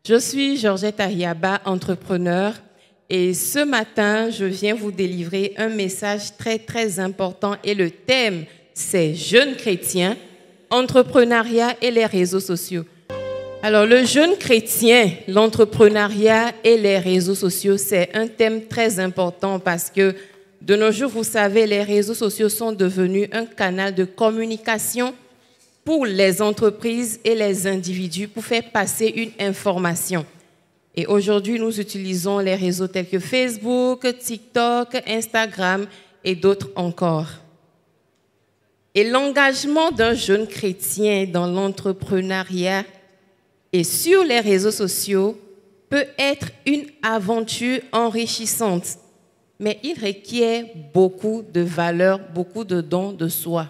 Je suis Georgette Ariaba, entrepreneur, et ce matin, je viens vous délivrer un message très important et le thème, c'est jeunes chrétiens, entrepreneuriat et les réseaux sociaux. Alors, le jeune chrétien, l'entrepreneuriat et les réseaux sociaux, c'est un thème très important parce que de nos jours, vous savez, les réseaux sociaux sont devenus un canal de communication pour les entreprises et les individus pour faire passer une information. Et aujourd'hui, nous utilisons les réseaux tels que Facebook, TikTok, Instagram et d'autres encore. Et l'engagement d'un jeune chrétien dans l'entrepreneuriat et sur les réseaux sociaux peut être une aventure enrichissante, mais il requiert beaucoup de valeur, beaucoup de dons de soi.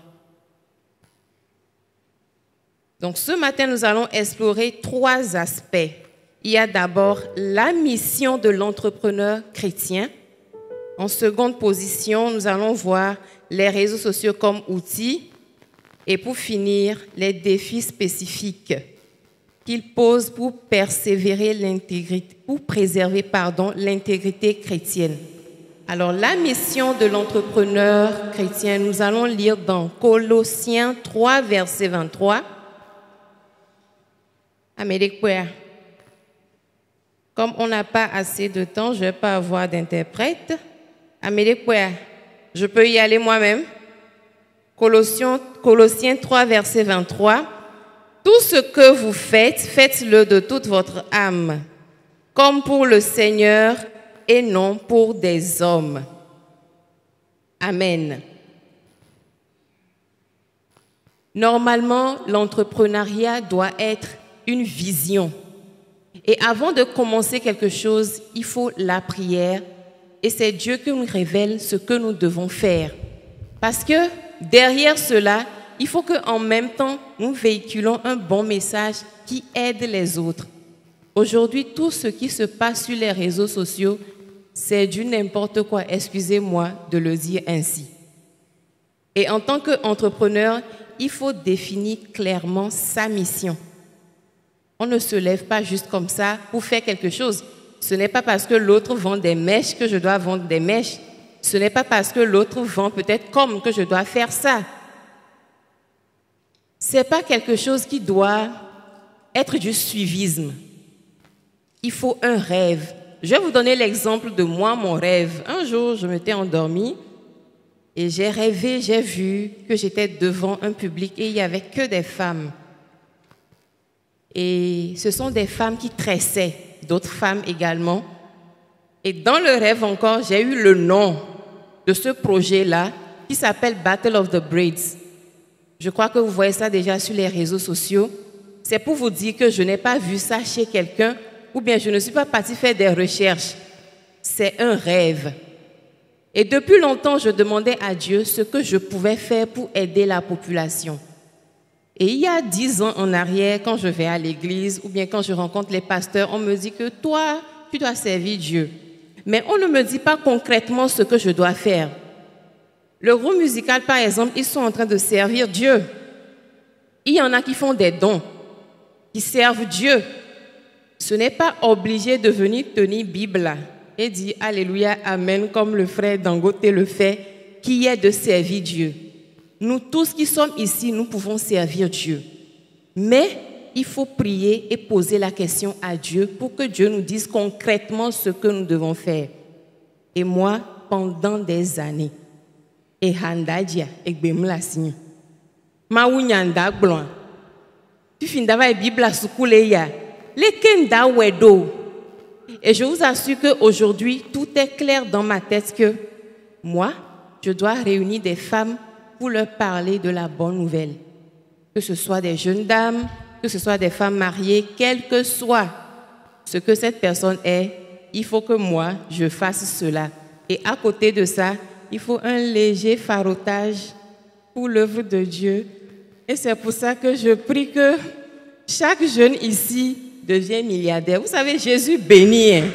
Donc ce matin, nous allons explorer 3 aspects. Il y a d'abord la mission de l'entrepreneur chrétien. En seconde position, nous allons voir les réseaux sociaux comme outils. Et pour finir, les défis spécifiques qu'ils posent pour persévérer l'intégrité, pour préserver l'intégrité chrétienne. Alors, la mission de l'entrepreneur chrétien, nous allons lire dans Colossiens 3, verset 23. Comme on n'a pas assez de temps, je ne vais pas avoir d'interprète. Je peux y aller moi-même. Colossiens 3, verset 23. Tout ce que vous faites, faites-le de toute votre âme, comme pour le Seigneur et non pour des hommes. Amen. Normalement, l'entrepreneuriat doit être une vision. Et avant de commencer quelque chose, il faut la prière. Et c'est Dieu qui nous révèle ce que nous devons faire. Parce que derrière cela, il faut qu'en même temps, nous véhiculons un bon message qui aide les autres. Aujourd'hui, tout ce qui se passe sur les réseaux sociaux, c'est du n'importe quoi, excusez-moi de le dire ainsi. Et en tant qu'entrepreneur, il faut définir clairement sa mission. On ne se lève pas juste comme ça pour faire quelque chose. Ce n'est pas parce que l'autre vend des mèches que je dois vendre des mèches. Ce n'est pas parce que l'autre vend peut-être comme que je dois faire ça. Ce n'est pas quelque chose qui doit être du suivisme. Il faut un rêve. Je vais vous donner l'exemple de moi, mon rêve. Un jour, je m'étais endormie et j'ai rêvé, j'ai vu que j'étais devant un public et il n'y avait que des femmes. Et ce sont des femmes qui tressaient, d'autres femmes également. Et dans le rêve encore, j'ai eu le nom de ce projet-là qui s'appelle Battle of the Braids. Je crois que vous voyez ça déjà sur les réseaux sociaux. C'est pour vous dire que je n'ai pas vu ça chez quelqu'un ou bien je ne suis pas partie faire des recherches. C'est un rêve. Et depuis longtemps, je demandais à Dieu ce que je pouvais faire pour aider la population. Et il y a 10 ans en arrière, quand je vais à l'église ou bien quand je rencontre les pasteurs, on me dit que toi, tu dois servir Dieu. Mais on ne me dit pas concrètement ce que je dois faire. Le groupe musical, par exemple, ils sont en train de servir Dieu. Il y en a qui font des dons, qui servent Dieu. Ce n'est pas obligé de venir tenir Bible et dire Alléluia, Amen, comme le frère Dangote le fait, qui est de servir Dieu. Nous tous qui sommes ici, nous pouvons servir Dieu. Mais il faut prier et poser la question à Dieu pour que Dieu nous dise concrètement ce que nous devons faire. Et moi, pendant des années, et handadia et bemlasini, ma wunyanda blanc, tu finis d'avoir une Bible à soukoulé ya, les kenda wedo. Et je vous assure qu'aujourd'hui, tout est clair dans ma tête que moi, je dois réunir des femmes pour leur parler de la bonne nouvelle. Que ce soit des jeunes dames, que ce soit des femmes mariées, quel que soit ce que cette personne est, il faut que moi, je fasse cela. Et à côté de ça, il faut un léger farotage pour l'œuvre de Dieu. Et c'est pour ça que je prie que chaque jeune ici devienne milliardaire. Vous savez, Jésus bénit. Hein?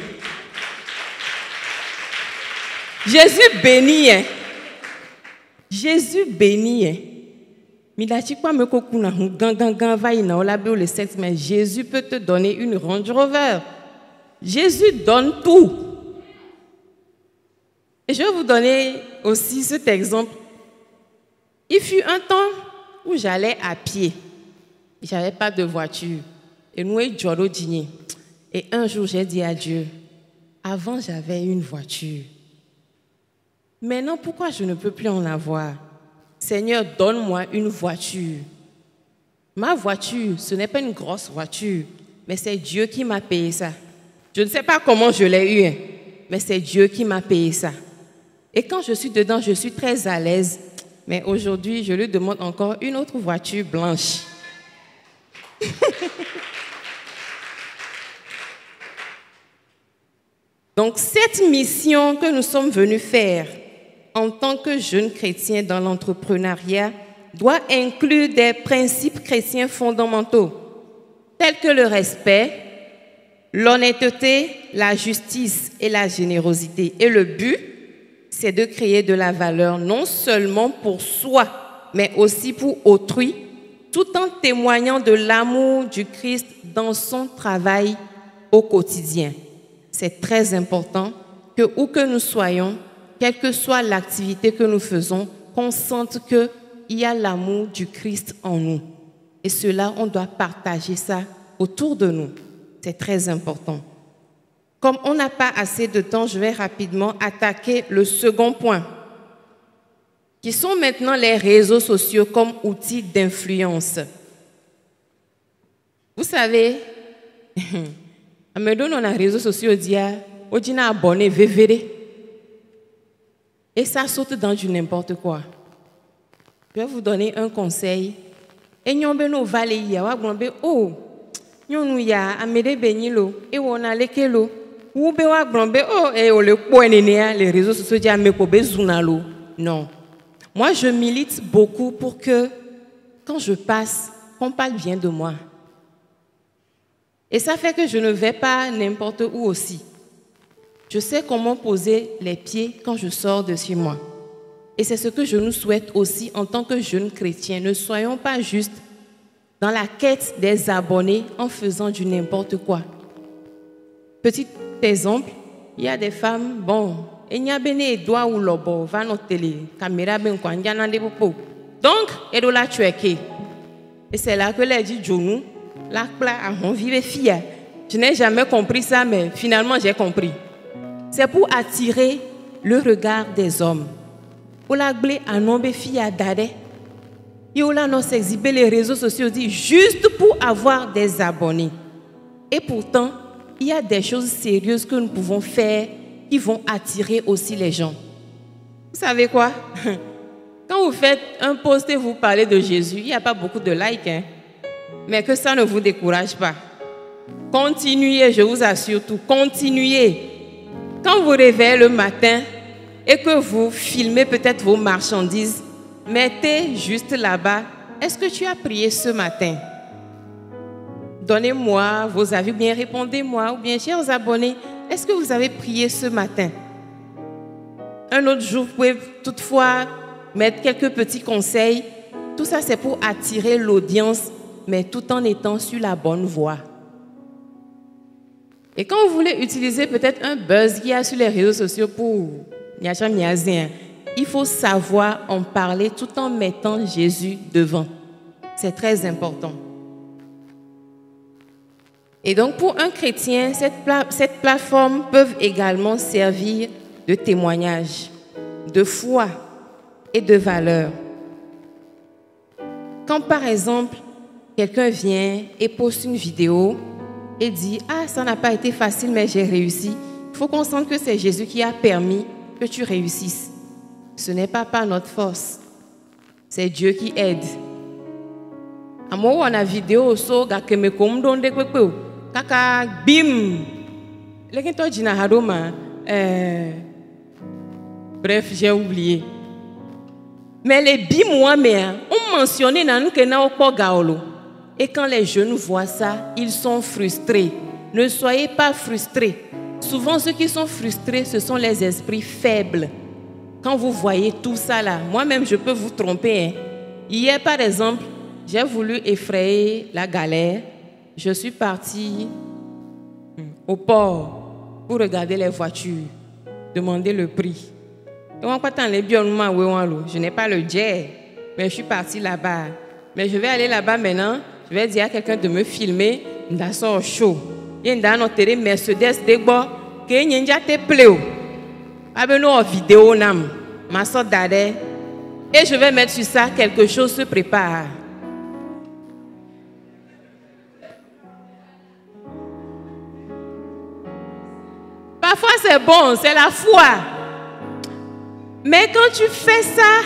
Jésus bénit. Hein? Jésus bénit. Hein? Mais Jésus peut te donner une Range Rover. Jésus donne tout. Et je vais vous donner aussi cet exemple. Il fut un temps où j'allais à pied. Je n'avais pas de voiture. Et nous, et un jour, j'ai dit à Dieu, avant, j'avais une voiture. Maintenant, pourquoi je ne peux plus en avoir? Seigneur, donne-moi une voiture. Ma voiture, ce n'est pas une grosse voiture, mais c'est Dieu qui m'a payé ça. Je ne sais pas comment je l'ai eu, mais c'est Dieu qui m'a payé ça. Et quand je suis dedans, je suis très à l'aise. Mais aujourd'hui, je lui demande encore une autre voiture blanche. Donc, cette mission que nous sommes venus faire en tant que jeunes chrétiens dans l'entrepreneuriat doit inclure des principes chrétiens fondamentaux, tels que le respect, l'honnêteté, la justice et la générosité. Et le but, c'est de créer de la valeur non seulement pour soi, mais aussi pour autrui, tout en témoignant de l'amour du Christ dans son travail au quotidien. C'est très important que, où que nous soyons, quelle que soit l'activité que nous faisons, qu'on sente qu'il y a l'amour du Christ en nous. Et cela, on doit partager ça autour de nous. C'est très important. Comme on n'a pas assez de temps, je vais rapidement attaquer le second point, qui sont maintenant les réseaux sociaux comme outils d'influence. Vous savez, on a les réseaux sociaux, on dit abonné, vévéré. Et ça saute dans du n'importe quoi. Je vais vous donner un conseil. Et nous avons valé, oh, nous ya amede benilo, et on a lekelo. Ou be wa grombe oh et on le pointé les réseaux sociaux disent mais ko bezunalo. Non. Moi je milite beaucoup pour que quand je passe, qu'on parle bien de moi. Et ça fait que je ne vais pas n'importe où aussi. Je sais comment poser les pieds quand je sors de chez moi. Et c'est ce que je nous souhaite aussi en tant que jeunes chrétiens. Ne soyons pas juste dans la quête des abonnés en faisant du n'importe quoi. Petit exemple, il y a des femmes, bon, il y a des doigts ou lobo, va notre télé, caméra ben quoi, il y a des popos. Donc, elle l'a tué. Et c'est là que elle dit Jonou, la plat a envie fille. Je n'ai jamais compris ça, mais finalement j'ai compris. C'est pour attirer le regard des hommes. Ou la blé a nombre fille à dade. Et ou la non s'exhiber les réseaux sociaux dit juste pour avoir des abonnés. Et pourtant, il y a des choses sérieuses que nous pouvons faire qui vont attirer aussi les gens. Vous savez quoi? Quand vous faites un post et vous parlez de Jésus, il n'y a pas beaucoup de likes, hein? Mais que ça ne vous décourage pas. Continuez, je vous assure tout, continuez. Quand vous réveillez le matin et que vous filmez peut-être vos marchandises, mettez juste là-bas, est-ce que tu as prié ce matin? Donnez-moi vos avis, ou bien répondez-moi, ou bien chers abonnés, est-ce que vous avez prié ce matin? Un autre jour, vous pouvez toutefois mettre quelques petits conseils. Tout ça, c'est pour attirer l'audience, mais tout en étant sur la bonne voie. Et quand vous voulez utiliser peut-être un buzz qu'il y a sur les réseaux sociaux pour il faut savoir en parler tout en mettant Jésus devant. C'est très important. Et donc, pour un chrétien, cette plateforme peut également servir de témoignage, de foi et de valeur. Quand, par exemple, quelqu'un vient et poste une vidéo et dit « Ah, ça n'a pas été facile, mais j'ai réussi », il faut qu'on sente que c'est Jésus qui a permis que tu réussisses. Ce n'est pas par notre force, c'est Dieu qui aide. À moi, on a vidéo so gakeme komdo ndekwekweo. Kaka bim. Lequel dit na hadoma. Bref, j'ai oublié. Mais les bim moi-même, on mentionnait dans nous que na okpo gaolo. Et quand les jeunes voient ça, ils sont frustrés. Ne soyez pas frustrés. Souvent, ceux qui sont frustrés, ce sont les esprits faibles. Quand vous voyez tout ça là, moi-même je peux vous tromper. Hein. Hier, par exemple, j'ai voulu effrayer la galère. Je suis partie au port pour regarder les voitures, demander le prix. Je n'ai pas le jet, mais je suis partie là-bas. Mais je vais aller là-bas maintenant. Je vais dire à quelqu'un de me filmer. Dans son show. Il y a un Mercedes Degbo qui est un pleo. Avec nos vidéos, ma soeur d'adé. Et je vais mettre sur ça quelque chose se prépare. Parfois c'est bon, c'est la foi. Mais quand tu fais ça,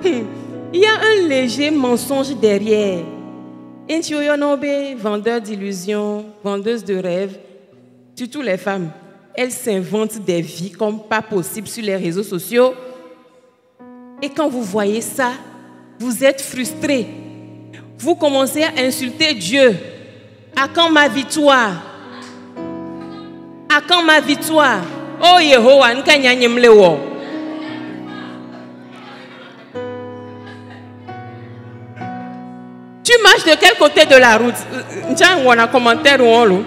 il y a un léger mensonge derrière. Et tu es vendeur d'illusions, vendeuse de rêves, surtout les femmes. Elles s'inventent des vies comme pas possible sur les réseaux sociaux. Et quand vous voyez ça, vous êtes frustrés. Vous commencez à insulter Dieu. À quand ma victoire? À quand ma victoire? Oh Yehovah, nkanyanyemlewo. Tu marches de quel côté de la route? On a un commentaire ou on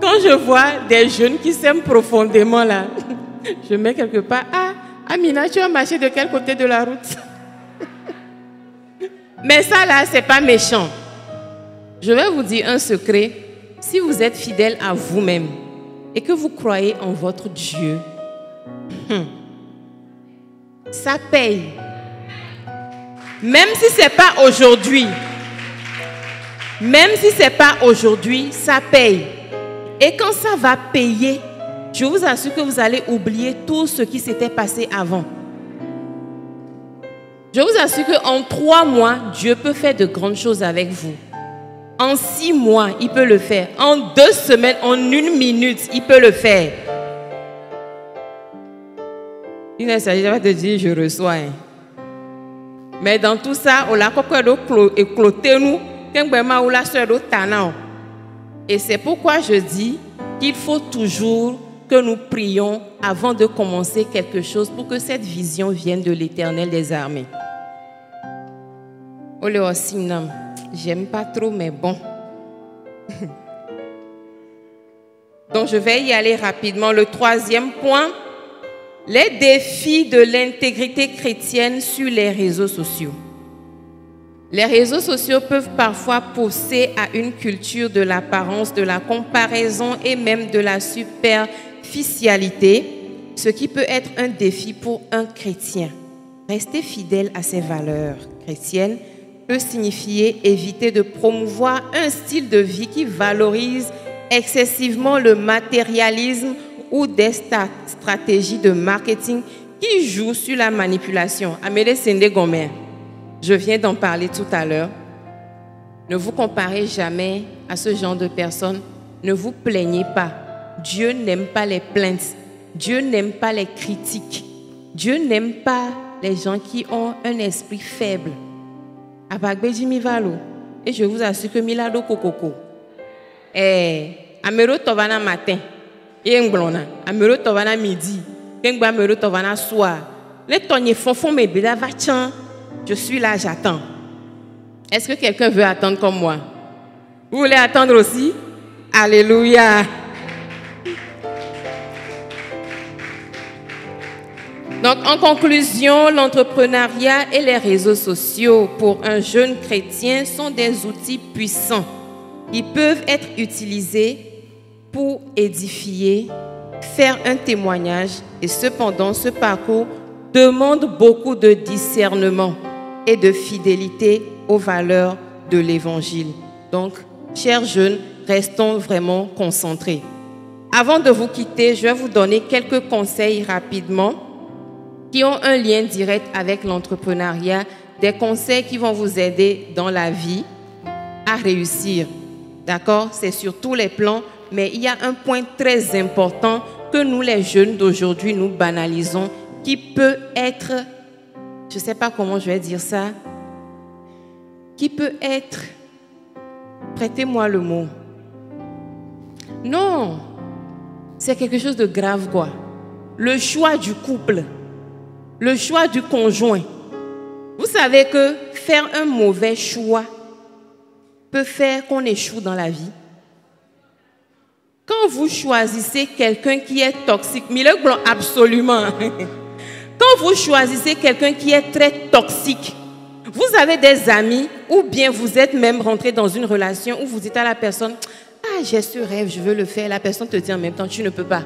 Quand je vois des jeunes qui s'aiment profondément là, je mets quelque part, ah, Amina, tu as marché de quel côté de la route? Mais ça là, c'est pas méchant. Je vais vous dire un secret. Si vous êtes fidèle à vous-même et que vous croyez en votre Dieu, ça paye. Même si ce n'est pas aujourd'hui, ça paye. Et quand ça va payer, je vous assure que vous allez oublier tout ce qui s'était passé avant. Je vous assure qu'en 3 mois, Dieu peut faire de grandes choses avec vous. En 6 mois, il peut le faire. En 2 semaines, en 1 minute, il peut le faire. Il ne s'agit pas de dire je reçois. Mais dans tout ça, on l'a écloté nous. Et c'est pourquoi je dis qu'il faut toujours que nous prions avant de commencer quelque chose pour que cette vision vienne de l'Éternel des armées. J'aime pas trop, mais bon. Donc je vais y aller rapidement. Le 3e point, les défis de l'intégrité chrétienne sur les réseaux sociaux. Les réseaux sociaux peuvent parfois pousser à une culture de l'apparence, de la comparaison et même de la superficialité, ce qui peut être un défi pour un chrétien. Rester fidèle à ses valeurs chrétiennes peut signifier éviter de promouvoir un style de vie qui valorise excessivement le matérialisme ou des stratégies de marketing qui jouent sur la manipulation. Amélie Sende Gomer, je viens d'en parler tout à l'heure. Ne vous comparez jamais à ce genre de personnes. Ne vous plaignez pas. Dieu n'aime pas les plaintes. Dieu n'aime pas les critiques. Dieu n'aime pas les gens qui ont un esprit faible. Et je vous assure que Milado Kokoko. Amero Tovana matin. Amero Tovana midi. Amero Tovana soir. Les tonniers font mes bédas va tiens. Je suis là, j'attends. Est-ce que quelqu'un veut attendre comme moi? Vous voulez attendre aussi? Alléluia. Donc, en conclusion, l'entrepreneuriat et les réseaux sociaux pour un jeune chrétien sont des outils puissants. Ils peuvent être utilisés pour édifier, faire un témoignage et cependant, ce parcours demande beaucoup de discernement et de fidélité aux valeurs de l'Évangile. Donc, chers jeunes, restons vraiment concentrés. Avant de vous quitter, je vais vous donner quelques conseils rapidement qui ont un lien direct avec l'entrepreneuriat, des conseils qui vont vous aider dans la vie à réussir. D'accord? C'est sur tous les plans, mais il y a un point très important que nous, les jeunes d'aujourd'hui, nous banalisons, qui peut être, je ne sais pas comment je vais dire ça, qui peut être, prêtez-moi le mot. Non, c'est quelque chose de grave, quoi. Le choix du couple. le choix du conjoint. Vous savez que faire un mauvais choix peut faire qu'on échoue dans la vie. Quand vous choisissez quelqu'un qui est toxique, absolument. Quand vous choisissez quelqu'un qui est très toxique, vous avez des amis ou bien vous êtes même rentré dans une relation où vous dites à la personne « Ah, j'ai ce rêve, je veux le faire. » La personne te dit en même temps « Tu ne peux pas. »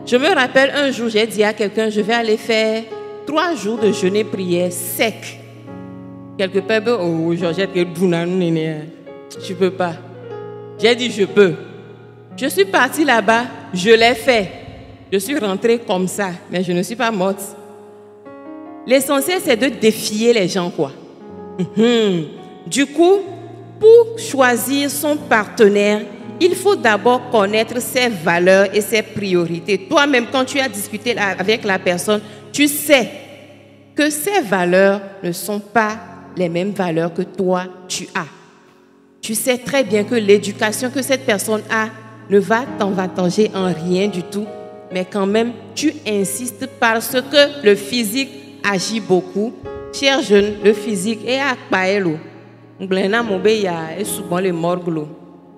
Je me rappelle un jour, j'ai dit à quelqu'un « Je vais aller faire 3 jours de jeûne prière sec. » Quelque part, « Oh, Georgette, tu ne peux pas. » J'ai dit « Je peux. » Je suis partie là-bas, je l'ai fait. Je suis rentrée comme ça, mais je ne suis pas morte. L'essentiel, c'est de défier les gens, quoi. Du coup, pour choisir son partenaire, il faut d'abord connaître ses valeurs et ses priorités. Toi-même, quand tu as discuté avec la personne, tu sais que ses valeurs ne sont pas les mêmes valeurs que toi, tu as. Tu sais très bien que l'éducation que cette personne a ne va t'avantager en rien du tout, mais quand même, tu insistes parce que le physique agit beaucoup. Chers jeunes, le physique est à Paelo. Et souvent les morglo.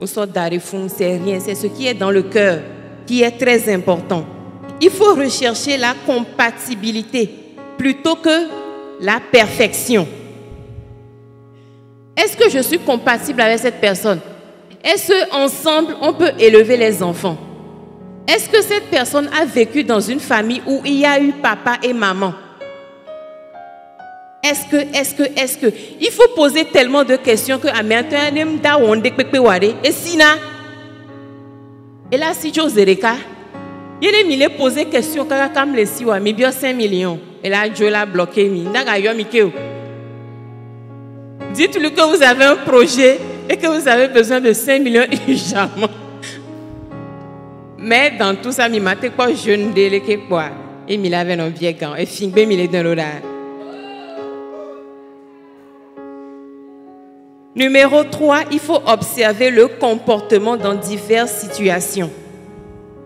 C'est rien, c'est ce qui est dans le cœur qui est très important. Il faut rechercher la compatibilité plutôt que la perfection. Est-ce que je suis compatible avec cette personne? Est-ce qu'ensemble, on peut élever les enfants? Est-ce que cette personne a vécu dans une famille où il y a eu papa et maman? Est-ce que il faut poser tellement de questions que et sina et là si tu Zereka il a posé question comme les 5 millions et là Dieu l'a bloqué dites-lui que vous avez un projet et que vous avez besoin de 5 millions jamais. Mais dans tout ça, je ne sais pas je ne sais pas et il avait un vieux gant et fin ben il dans l'odeur. Numéro 3, il faut observer le comportement dans diverses situations.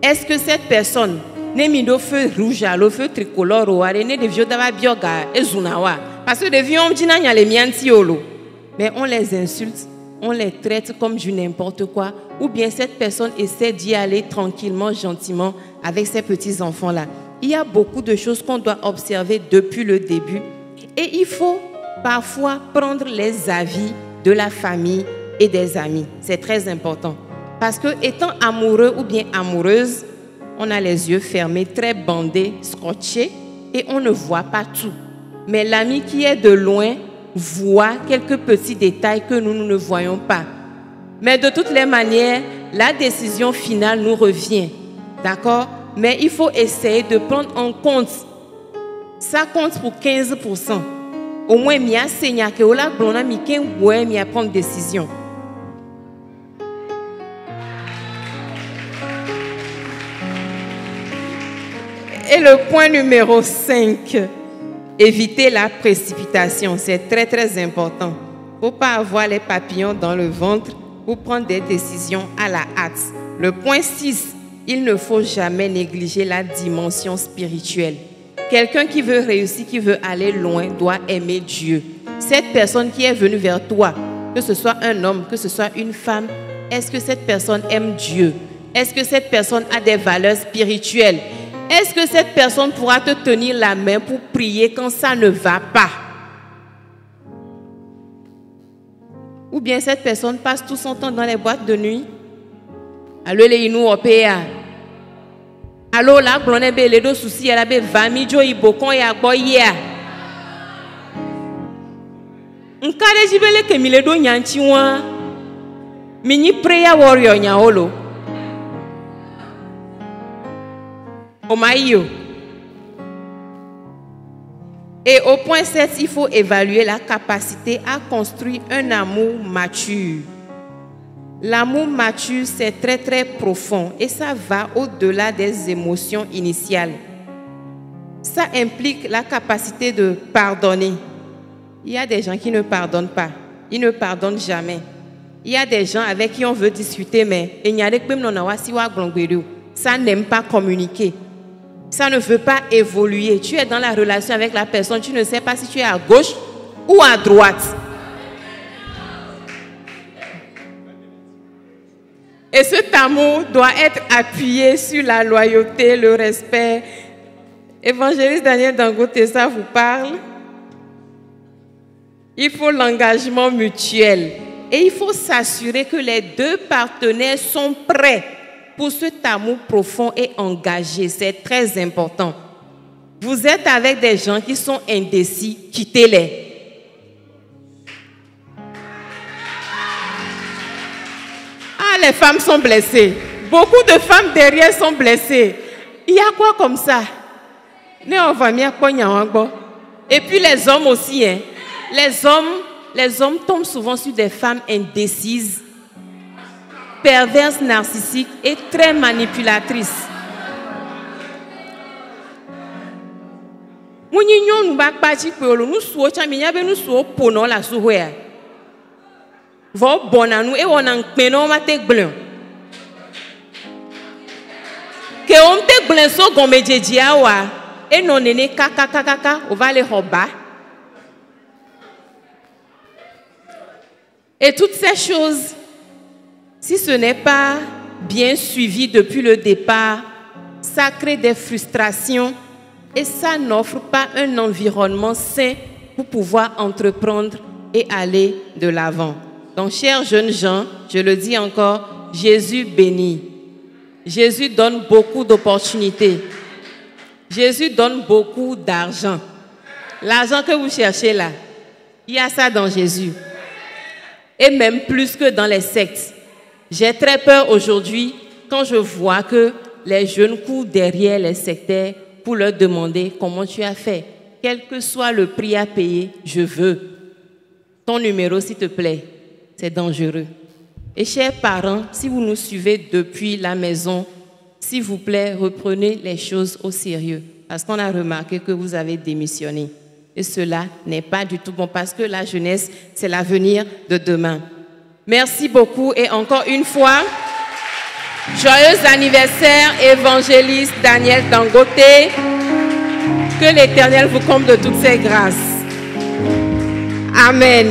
Est-ce que cette personne n'est mis au feu rouge, au feu tricolore, ou à des vieux d'ava bioga et zunawa? Parce que les vieux on dit n'a les miantiolo, mais on les insulte, on les traite comme du n'importe quoi, ou bien cette personne essaie d'y aller tranquillement, gentiment avec ses petits enfants là. Il y a beaucoup de choses qu'on doit observer depuis le début, et il faut parfois prendre les avis de la famille et des amis. C'est très important. Parce que étant amoureux ou bien amoureuse, on a les yeux fermés, très bandés, scotchés, et on ne voit pas tout. Mais l'ami qui est de loin voit quelques petits détails que nous ne voyons pas. Mais de toutes les manières, la décision finale nous revient. D'accord? Mais il faut essayer de prendre en compte. Ça compte pour 15%. Au moins, il y a un signe que là, on a mis qu'un ouais, il y a prendre décision. Et le point numéro 5, éviter la précipitation. C'est très, très important. Il ne faut pas avoir les papillons dans le ventre pour prendre des décisions à la hâte. Le point 6, il ne faut jamais négliger la dimension spirituelle. Quelqu'un qui veut réussir, qui veut aller loin, doit aimer Dieu. Cette personne qui est venue vers toi, que ce soit un homme, que ce soit une femme, est-ce que cette personne aime Dieu? Est-ce que cette personne a des valeurs spirituelles? Est-ce que cette personne pourra te tenir la main pour prier quand ça ne va pas? Ou bien cette personne passe tout son temps dans les boîtes de nuit? Allô, les Inou Opéa. Allô, là, on a les deux soucis, elle a des vamijo ibokon et aboya. On carré jibele que mi le do nyanchiwa. Mini prayer warrior nyaolo. Omaïo. Et au point 7, il faut évaluer la capacité à construire un amour mature. L'amour mature, c'est très très profond et ça va au-delà des émotions initiales. Ça implique la capacité de pardonner. Il y a des gens qui ne pardonnent pas. Ils ne pardonnent jamais. Il y a des gens avec qui on veut discuter, mais ça n'aime pas communiquer. Ça ne veut pas évoluer. Tu es dans la relation avec la personne, tu ne sais pas si tu es à gauche ou à droite. Et cet amour doit être appuyé sur la loyauté, le respect. Évangéliste Daniel Dangote, ça vous parle? Il faut l'engagement mutuel. Et il faut s'assurer que les deux partenaires sont prêts pour cet amour profond et engagé. C'est très important. Vous êtes avec des gens qui sont indécis, quittez-les. Ah, les femmes sont blessées. Beaucoup de femmes derrière sont blessées. Il y a quoi comme ça? Et puis les hommes aussi. Hein. Les hommes tombent souvent sur des femmes indécises, perverses, narcissiques et très manipulatrices. Et toutes ces choses, si ce n'est pas bien suivi depuis le départ, ça crée des frustrations et ça n'offre pas un environnement sain pour pouvoir entreprendre et aller de l'avant. Donc, chers jeunes gens, je le dis encore, Jésus bénit. Jésus donne beaucoup d'opportunités. Jésus donne beaucoup d'argent. L'argent que vous cherchez là, il y a ça dans Jésus. Et même plus que dans les sectes. J'ai très peur aujourd'hui quand je vois que les jeunes courent derrière les sectaires pour leur demander comment tu as fait. Quel que soit le prix à payer, je veux. Ton numéro, s'il te plaît. C'est dangereux. Et chers parents, si vous nous suivez depuis la maison, s'il vous plaît, reprenez les choses au sérieux. Parce qu'on a remarqué que vous avez démissionné. Et cela n'est pas du tout bon parce que la jeunesse, c'est l'avenir de demain. Merci beaucoup et encore une fois, joyeux anniversaire, évangéliste Daniel Dangote. Que l'Éternel vous comble de toutes ses grâces. Amen.